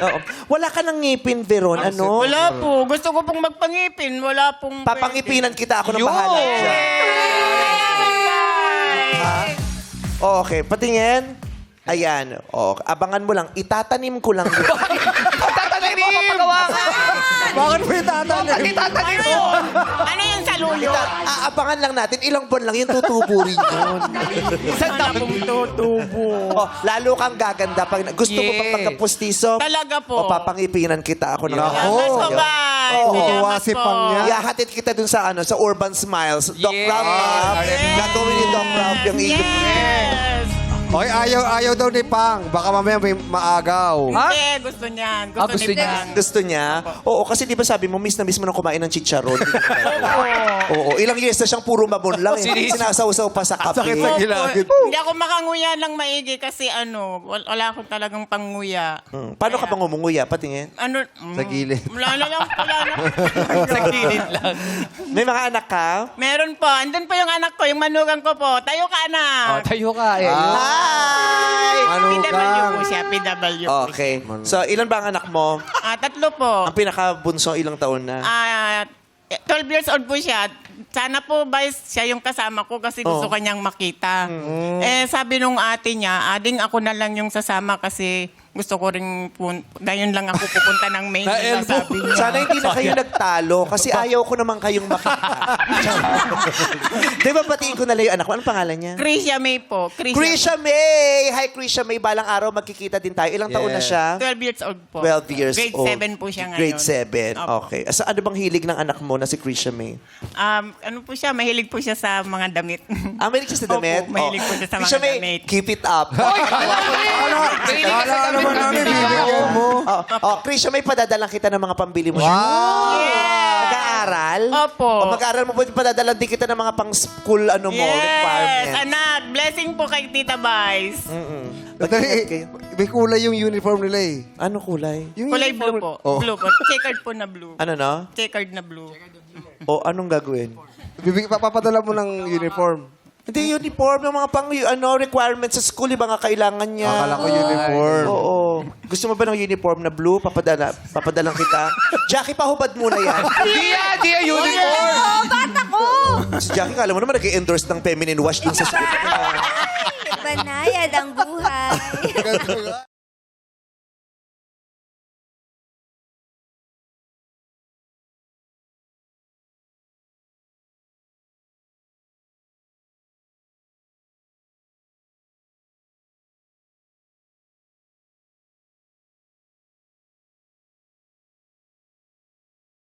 Oo. Wala ka ng ngipin, Veron. Ano? Wala po. Gusto ko pong magpangipin. Wala pong Papangipinan kita ako ng bahala dyan. Oh, okay, patingin. Ayan. Oh, abangan mo lang. Itatanim ko lang. Tatanim mo, papagawa ka. Bakit mo itatanim? Bakit itatanim mo? Ano yung saluyo? Aabangan lang natin. Ilang buwan lang yung tutubo rin yun. Saan na pong tutubo? Oh, lalo kang gaganda. Pag gusto mo bang magkapustiso? Talaga po. O papangipinan kita ako ng Salamat po, ba? Oo, si Pang yan. Ihahatid kita dun sa sa Urban Smiles. Doc Yes. Ralph. Gagawin ni Doc Ralph yung igip. Yes! Oy, ayaw daw ni Pang. Baka mamaya may maagaw. Ha? Hindi, gusto niyan. Ah, gusto ni niya. Bang. Gusto niya? Oo, kasi di ba sabi mo, miss na miss mo nang kumain ng chicharon. Oo, ilang years na siyang puro mabon lang. Sinasawsaw pa sa kape. sakit sa gilagid. Hindi ako makanguya ng maigi kasi wala akong talagang panguya. Paano ka bang umunguya? Patingin. Ano? Sa gilid. Wala na. Sa gilid lang. May mga anak ka? Meron po. Andun po yung anak ko, yung manugang ko po. Tayo ka, anak. Tayo ka eh. Hi! PW po Manugang. siya, PW po. Okay. So, ilan ba ang anak mo? Tatlo po. Ang pinakabunso, ilang taon na? 12 years old po siya. Sana po ba siya yung kasama ko kasi gusto kanyang makita. Sabi nung ate niya, ading ako na lang yung sasama kasi gusto ko rin ngayon lang ako pupunta ng Maine. Sabi niya. Sana hindi na kayo nagtalo kasi ayaw ko naman kayong makita. Di ba batiin ko na lang yung anak mo? Anong pangalan niya? Krisha May po. Krisha May! Hi, Krisha May. Balang araw magkikita din tayo. Ilang taon na siya? 12 years old po. 12 years Grade old. 7 po siya ngayon. Grade 7. Opo. Okay. So, ano bang hilig ng anak mo na si Krisha May? Ano po siya, mahilig po siya sa mga damit. Mahilig siya sa damit? Opo, mahilig po siya sa Krisha mga May, damit. keep it up. Kala naman namin, bibigyan mo. Krisha May, padadalang kita ng mga pambili mo. Wow! Mag-aaral? Opo. O mag-aaral mo po, padadalang din kita ng mga pang-school requirements. Anak. Blessing po kay Tita Vice. Dali, may kulay yung uniform nila eh. Ano kulay? Yung Kulay blue po. Oh. Blue po. Checkered po na blue. Ano no? Checkered na blue. O anong gagawin? Papadala mo ng uniform. Hindi, uniform ng mga pang requirements sa school, iba nga kailangan niya. Akala ko uniform. Oo. Gusto mo ba ng uniform na blue? Papadalang kita. Jackie, pahubad muna yan. Di yan uniform. Bata ko! Si Jackie, kala mo naman nag-endorse ng feminine wash dun sa school. Banayad ang buhay.